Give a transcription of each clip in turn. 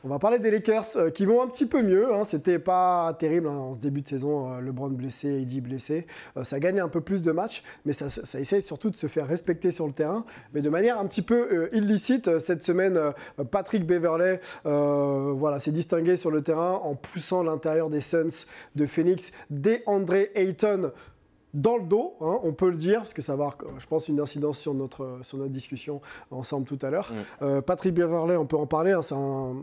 On va parler des Lakers qui vont un petit peu mieux. Hein. C'était pas terrible en ce début de saison. LeBron blessé, AD blessé. Ça gagne un peu plus de matchs, mais ça essaye surtout de se faire respecter sur le terrain, mais de manière un petit peu illicite. Cette semaine, Patrick Beverley s'est distingué sur le terrain en poussant l'intérieur des Suns de Phoenix, DeAndre Ayton dans le dos, hein, on peut le dire, parce que ça va avoir, je pense, une incidence sur notre discussion ensemble tout à l'heure. Patrick Beverley, on peut en parler, hein, c'est un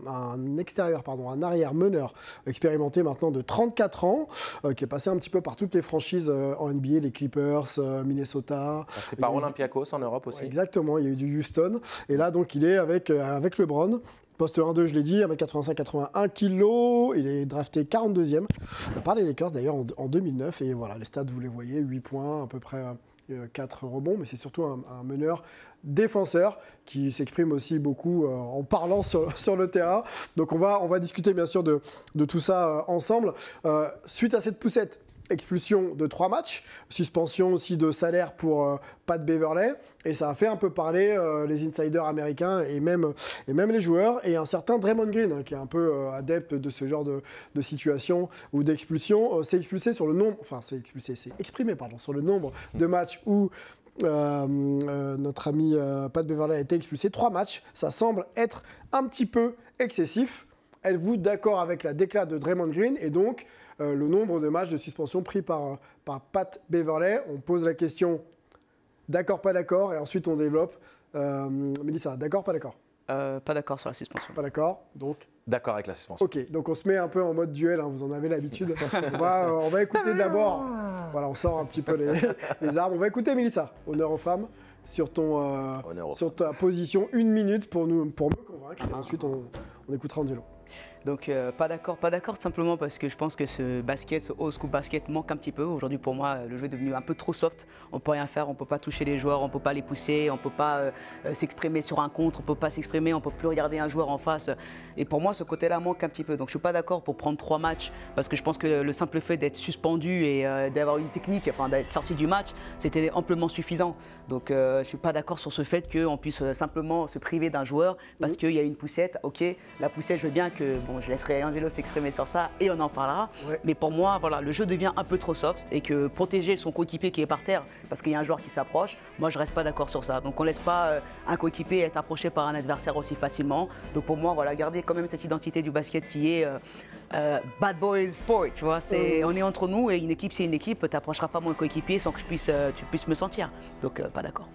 arrière meneur expérimenté maintenant de 34 ans, qui est passé un petit peu par toutes les franchises en NBA, les Clippers, Minnesota. C'est par Olympiakos en Europe aussi. Exactement, il y a eu du Houston. Et là, donc, il est avec LeBron. Poste 1-2, je l'ai dit, 1m85-81 kg. Il est drafté 42e par les Lakers d'ailleurs en 2009. Et voilà, les stats, vous les voyez, 8 points, à peu près 4 rebonds. Mais c'est surtout un meneur défenseur qui s'exprime aussi beaucoup en parlant sur le terrain. Donc on va discuter bien sûr de tout ça ensemble. Suite à cette poussette, expulsion de 3 matchs, suspension aussi de salaire pour Pat Beverley, et ça a fait un peu parler les insiders américains et même les joueurs, et un certain Draymond Green, hein, qui est un peu adepte de ce genre de situation ou d'expulsion, s'est exprimé sur le nombre de matchs où notre ami Pat Beverley a été expulsé. 3 matchs, ça semble être un petit peu excessif. Êtes-vous d'accord avec la déclaration de Draymond Green et donc le nombre de matchs de suspension pris par Pat Beverley? On pose la question d'accord, pas d'accord, et ensuite on développe. Mélissa, d'accord, pas d'accord? Pas d'accord sur la suspension. Pas d'accord, donc d'accord avec la suspension. Ok, donc on se met un peu en mode duel, hein, vous en avez l'habitude. On va écouter d'abord, voilà, on sort un petit peu les armes. On va écouter Mélissa, honneur aux femmes, sur ta position, 1 minute pour me convaincre, et ensuite on écoutera Angelo. Donc pas d'accord simplement parce que je pense que ce old school basket manque un petit peu. Aujourd'hui pour moi le jeu est devenu un peu trop soft, on peut rien faire, on peut pas toucher les joueurs, on peut pas les pousser, on peut pas s'exprimer sur un contre, on peut pas s'exprimer, on peut plus regarder un joueur en face. Et pour moi ce côté-là manque un petit peu. Donc je suis pas d'accord pour prendre 3 matchs parce que je pense que le simple fait d'être suspendu et d'avoir une technique, enfin d'être sorti du match, c'était amplement suffisant. Donc je suis pas d'accord sur ce fait qu'on puisse simplement se priver d'un joueur parce qu'il y a une poussette. Ok, la poussette je veux bien que je laisserai Angelo s'exprimer sur ça et on en parlera. Ouais. Mais pour moi, voilà, le jeu devient un peu trop soft et que protéger son coéquipier qui est par terre parce qu'il y a un joueur qui s'approche, moi je reste pas d'accord sur ça. Donc on laisse pas un coéquipier être approché par un adversaire aussi facilement. Donc pour moi, voilà, garder quand même cette identité du basket qui est bad boy sport, tu vois. On est entre nous et une équipe c'est une équipe. T'approcheras pas mon coéquipier sans que tu puisses me sentir. Donc pas d'accord.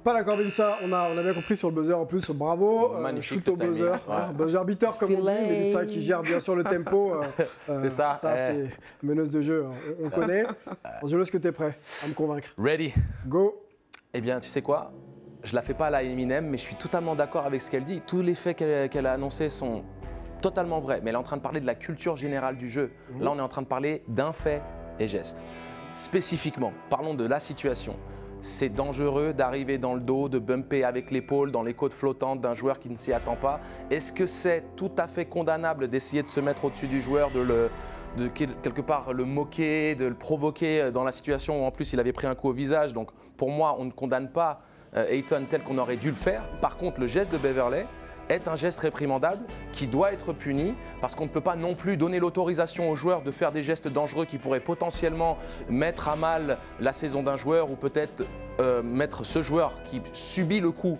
Pas d'accord, Mélissa, on a bien compris sur le buzzer en plus, bravo, shoot au buzzer, ouais. Buzzer beater comme on dit, Mélissa qui gère bien sûr le tempo, c'est ça c'est meneuse de jeu, on connaît. Angelo, est-ce que tu es prêt à me convaincre? Ready. Go. Eh bien, tu sais quoi, je la fais pas à la Eminem, mais je suis totalement d'accord avec ce qu'elle dit. Tous les faits qu'elle a annoncés sont totalement vrais, mais elle est en train de parler de la culture générale du jeu. Là, on est en train de parler d'un fait et geste. Spécifiquement, parlons de la situation. C'est dangereux d'arriver dans le dos, de bumper avec l'épaule dans les côtes flottantes d'un joueur qui ne s'y attend pas. Est-ce que c'est tout à fait condamnable d'essayer de se mettre au-dessus du joueur, de quelque part le moquer, de le provoquer dans la situation où en plus il avait pris un coup au visage? Donc pour moi, on ne condamne pas Ayton tel qu'on aurait dû le faire. Par contre, le geste de Beverley est un geste réprimandable qui doit être puni parce qu'on ne peut pas non plus donner l'autorisation aux joueurs de faire des gestes dangereux qui pourraient potentiellement mettre à mal la saison d'un joueur ou peut-être mettre ce joueur qui subit le coup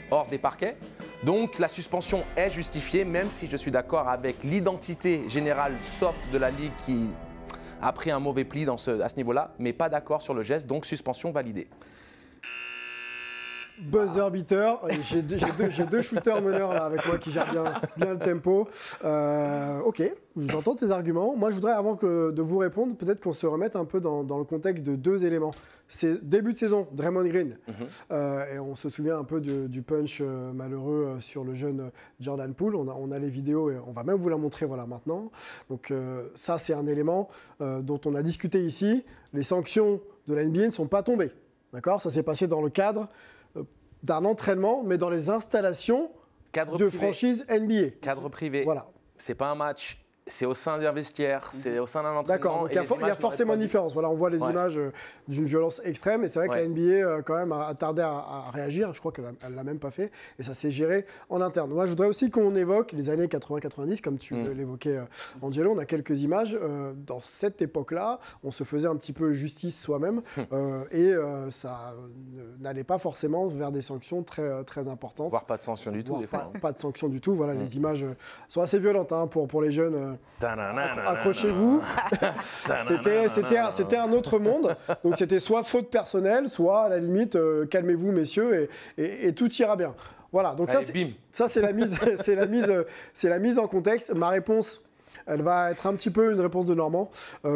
hors des parquets. Donc la suspension est justifiée, même si je suis d'accord avec l'identité générale soft de la Ligue qui a pris un mauvais pli à ce niveau-là, mais pas d'accord sur le geste, donc suspension validée. Buzzer beater, j'ai deux shooters meneurs là avec moi qui gèrent bien le tempo. Ok, j'entends tes arguments. Moi je voudrais avant de vous répondre, peut-être qu'on se remette un peu dans le contexte de 2 éléments. C'est début de saison, Draymond Green, et on se souvient un peu du punch malheureux sur le jeune Jordan Poole. On a les vidéos et on va même vous la montrer voilà, maintenant. Donc ça c'est un élément dont on a discuté ici. Les sanctions de la NBA ne sont pas tombées. D'accord ? Ça s'est passé dans le cadre d'un entraînement, mais dans les installations de franchise NBA. Cadre privé. Voilà. C'est pas un match c'est au sein d'un vestiaire, c'est au sein d'un entraînement. D'accord, donc il y a forcément une différence. Voilà, on voit les images d'une violence extrême, et c'est vrai que la NBA quand même a tardé à réagir. Je crois qu'elle ne l'a même pas fait, et ça s'est géré en interne. Moi, je voudrais aussi qu'on évoque les années 80-90, comme tu l'évoquais, Angelo. On a quelques images. Dans cette époque-là, on se faisait un petit peu justice soi-même, et ça n'allait pas forcément vers des sanctions très, très importantes. Voire pas de sanctions du tout, des fois. Pas de sanctions du tout. Voilà, les images sont assez violentes pour les jeunes. Accrochez-vous. C'était un autre monde. Donc c'était soit faute personnelle, soit à la limite calmez-vous messieurs et tout ira bien. Voilà. Donc allez, ça c'est la mise en contexte. Ma réponse, elle va être un petit peu une réponse de Normand.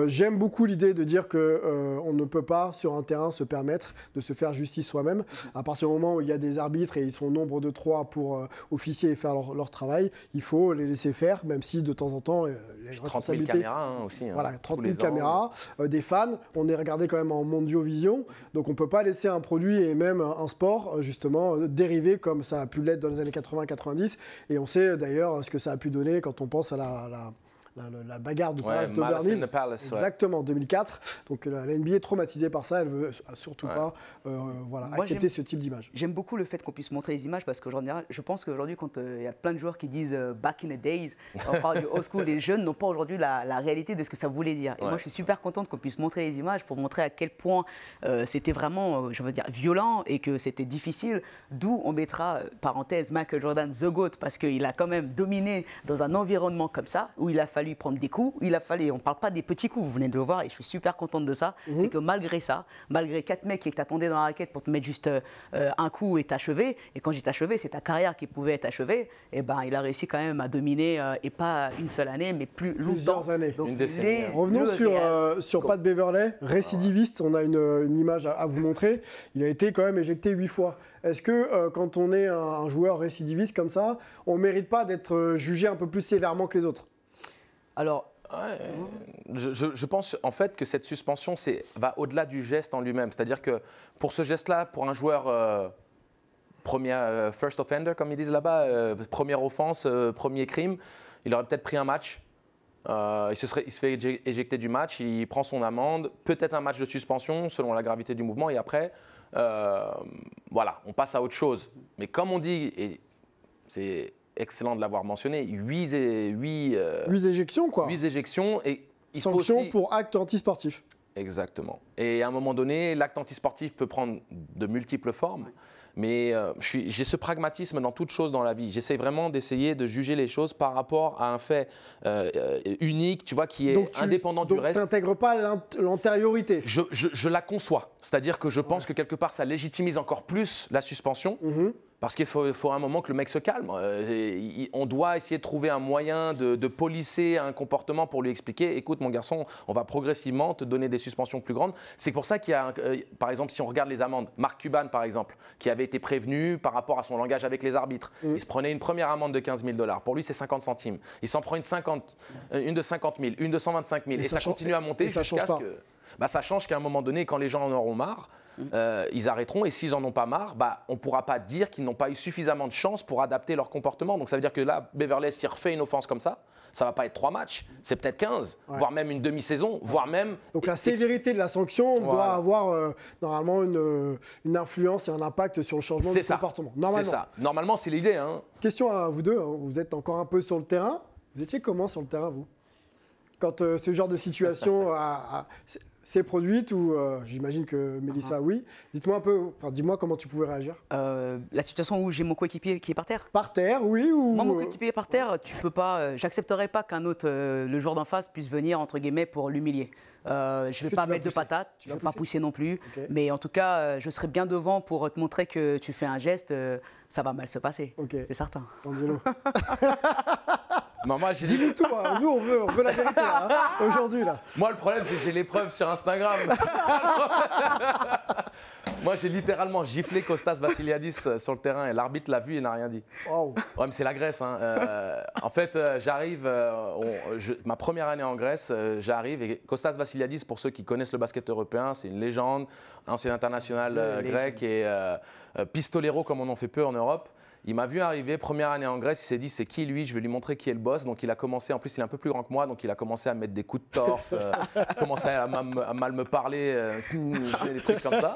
J'aime beaucoup l'idée de dire qu'on ne peut pas, sur un terrain, se permettre de se faire justice soi-même. À partir du moment où il y a des arbitres et ils sont au nombre de 3 pour officier et faire leur travail, il faut les laisser faire, même si de temps en temps, les responsabilités... 30 000 caméras aussi. Voilà, 30 000 caméras, des fans. On est regardé quand même en mondiovision. Donc on ne peut pas laisser un produit et même un sport, justement, dériver comme ça a pu l'être dans les années 80-90. Et on sait d'ailleurs ce que ça a pu donner quand on pense à la bagarre du Palace d'Aubervilliers. Exactement, 2004. Donc la NBA est traumatisée par ça. Elle ne veut surtout pas accepter ce type d'image. J'aime beaucoup le fait qu'on puisse montrer les images parce qu'aujourd'hui, je pense qu'aujourd'hui, quand il y a plein de joueurs qui disent back in the days, on parle du old school, les jeunes n'ont pas aujourd'hui la réalité de ce que ça voulait dire. Et moi, je suis super contente qu'on puisse montrer les images pour montrer à quel point c'était vraiment, je veux dire, violent et que c'était difficile. D'où on mettra, parenthèse, Michael Jordan, the GOAT, parce qu'il a quand même dominé dans un environnement comme ça, où il a fallu prendre des coups, on ne parle pas des petits coups, vous venez de le voir et je suis super contente de ça, c'est que malgré ça, malgré 4 mecs qui t'attendaient dans la raquette pour te mettre juste un coup et t'achever, et quand j'ai t'achevé, c'est ta carrière qui pouvait être achevée, et ben il a réussi quand même à dominer, et pas une seule année, mais plusieurs années. Donc, une décennie. Revenons sur Pat Beverley, récidiviste, on a une image à vous montrer, il a été quand même éjecté 8 fois. Est-ce que quand on est un joueur récidiviste comme ça, on ne mérite pas d'être jugé un peu plus sévèrement que les autres ? Alors, je pense en fait que cette suspension va au-delà du geste en lui-même. C'est-à-dire que pour ce geste-là, pour un joueur first offender, comme ils disent là-bas, première offense, premier crime, il aurait peut-être pris un match. Il se fait éjecter du match, il prend son amende, peut-être un match de suspension selon la gravité du mouvement, et après, voilà, on passe à autre chose. Mais comme on dit, et c'est excellent de l'avoir mentionné, 8 éjections, quoi. 8 éjections. Et il sanction faut aussi... pour acte antisportif. Exactement. Et à un moment donné, l'acte antisportif peut prendre de multiples formes. Mais j'ai ce pragmatisme dans toute chose dans la vie. J'essaie vraiment d'essayer de juger les choses par rapport à un fait unique, tu vois, qui est indépendant du reste. Donc tu n'intègres pas l'antériorité. Je la conçois. C'est-à-dire que je pense que quelque part, ça légitimise encore plus la suspension. Parce qu'il faut un moment que le mec se calme. On doit essayer de trouver un moyen de polisser un comportement pour lui expliquer, écoute mon garçon, on va progressivement te donner des suspensions plus grandes. C'est pour ça qu'il y a, par exemple, si on regarde les amendes, Mark Cuban par exemple, qui avait été prévenu par rapport à son langage avec les arbitres. Il se prenait une première amende de 15 000 $. Pour lui, c'est 50 centimes. Il s'en prend une de 50 000, une de 125 000. Et ça continue à monter jusqu'à ce que... ça change qu'à un moment donné, quand les gens en auront marre, ils arrêteront. Et s'ils n'en ont pas marre, on ne pourra pas dire qu'ils n'ont pas eu suffisamment de chance pour adapter leur comportement. Donc ça veut dire que là, Beverley, s'il refait une offense comme ça ne va pas être 3 matchs, c'est peut-être 15, voire même une demi-saison, voire même... Donc la sévérité de la sanction doit avoir normalement une influence et un impact sur le changement du comportement. C'est ça. Normalement, c'est l'idée. Hein. Question à vous deux, vous êtes encore un peu sur le terrain. Vous étiez comment sur le terrain, vous ? Quand ce genre de situation s'est produite, ou j'imagine que Mélissa, oui. Dites-moi un peu, dis-moi comment tu pouvais réagir. La situation où j'ai mon coéquipier qui est par terre. Par terre, oui, ou... Moi, mon coéquipier est par terre, tu peux pas. J'accepterai pas qu'un autre, le joueur d'en face, puisse venir entre guillemets pour l'humilier. Je ne vais pas mettre de patates, je ne vais pas pousser non plus. Okay. Mais en tout cas, je serai bien devant pour te montrer que tu fais un geste, ça va mal se passer. Okay. C'est certain. Angelo. Non, moi, dis-nous tout, hein. Nous on veut la vérité là, hein, aujourd'hui là. Moi le problème c'est que j'ai les preuves sur Instagram. Moi j'ai littéralement giflé Kostas Vassiliadis sur le terrain et l'arbitre l'a vu et n'a rien dit. Wow. Ouais mais c'est la Grèce. Hein. En fait j'arrive, ma première année en Grèce, j'arrive et Kostas Vassiliadis, pour ceux qui connaissent le basket européen, c'est une légende, ancien international grec et pistolero comme on en fait peu en Europe. Il m'a vu arriver, première année en Grèce, il s'est dit c'est qui lui, je vais lui montrer qui est le boss. Donc il a commencé, en plus il est un peu plus grand que moi, donc il a commencé à me mettre des coups de torse, commencé à mal me parler, des trucs comme ça.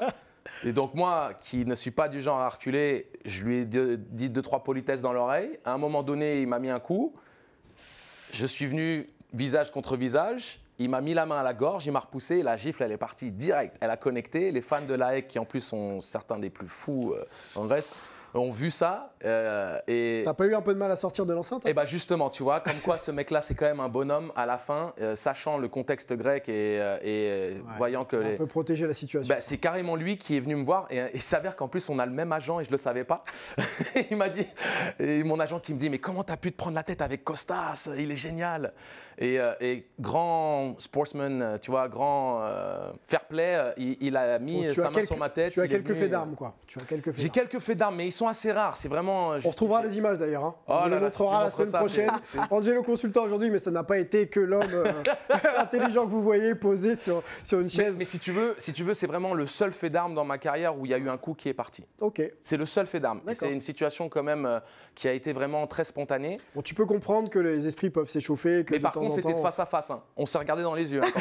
Et donc moi, qui ne suis pas du genre à reculer, je lui ai dit 2-3 politesses dans l'oreille. À un moment donné, il m'a mis un coup. Je suis venu visage contre visage. Il m'a mis la main à la gorge, il m'a repoussé. La gifle, elle est partie direct. Elle a connecté. Les fans de l'AEC, qui en plus sont certains des plus fous en Grèce, ont vu ça. T'as pas eu un peu de mal à sortir de l'enceinte? Et bah justement, tu vois, comme quoi ce mec-là, c'est quand même un bonhomme à la fin, sachant le contexte grec et voyant que... On peut protéger la situation. Bah, c'est carrément lui qui est venu me voir et il s'avère qu'en plus on a le même agent et je le savais pas. Il m'a dit, et mon agent qui me dit mais comment t'as pu te prendre la tête avec Costas, il est génial. Et grand sportsman, tu vois, grand fair play, il a mis sa main sur ma tête. Tu as quelques faits d'armes quoi. J'ai quelques faits d'armes mais ils sont assez rares, c'est vraiment... On retrouvera les images d'ailleurs, hein. On les montrera la semaine prochaine. Angelo consultant aujourd'hui, mais ça n'a pas été que l'homme intelligent que vous voyez posé sur une chaise. Mais si tu veux, c'est vraiment le seul fait d'armes dans ma carrière où il y a eu un coup qui est parti. Ok. C'est le seul fait d'armes. C'est une situation quand même qui a été vraiment très spontanée. Bon, tu peux comprendre que les esprits peuvent s'échauffer. Mais par contre, c'était de face à face. Hein. On s'est regardé dans les yeux. Hein, quand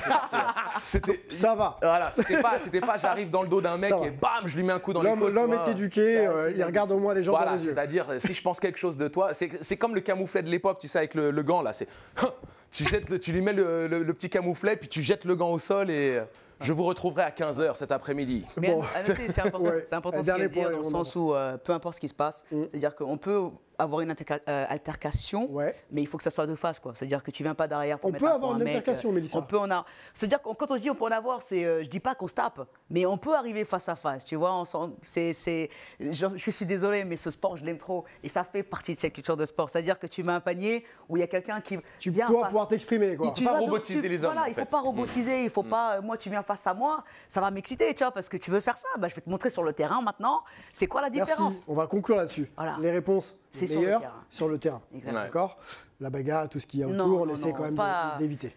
c'est parti, hein. Ça va. Voilà, c'était pas j'arrive dans le dos d'un mec et bam, je lui mets un coup dans les côtes. L'homme est éduqué, il regarde au moins les gens dans les yeux. C'est-à-dire, si je pense quelque chose de toi, c'est comme le camouflet de l'époque, tu sais, avec le gant là. Tu lui mets le petit camouflet, puis tu jettes le gant au sol et je vous retrouverai à 15h cet après-midi. Mais c'est important, c'est important ce qu'il y a à dire dans le sens où peu importe ce qui se passe, c'est-à-dire qu'on peut avoir une altercation, mais il faut que ça soit de face, quoi. C'est-à-dire que tu viens pas derrière pour mettre un coup à un mec. On peut avoir une altercation, Mélissa. C'est-à-dire que quand on dit on peut en avoir, je dis pas qu'on se tape, mais on peut arriver face à face, tu vois. Je suis désolé, mais ce sport, je l'aime trop, et ça fait partie de cette culture de sport. C'est-à-dire que tu mets un panier où il y a quelqu'un qui tu dois pouvoir t'exprimer, quoi. Tu vas robotiser les hommes. Voilà, il faut pas robotiser, il faut pas. Moi, tu viens face à moi, ça va m'exciter, tu vois, parce que tu veux faire ça. Bah, je vais te montrer sur le terrain maintenant. C'est quoi la différence? Merci. On va conclure là-dessus. Voilà. Les réponses. C'est meilleur sur le terrain. Exactement. D'accord. La bagarre, tout ce qu'il y a autour, on essaie quand même d'éviter.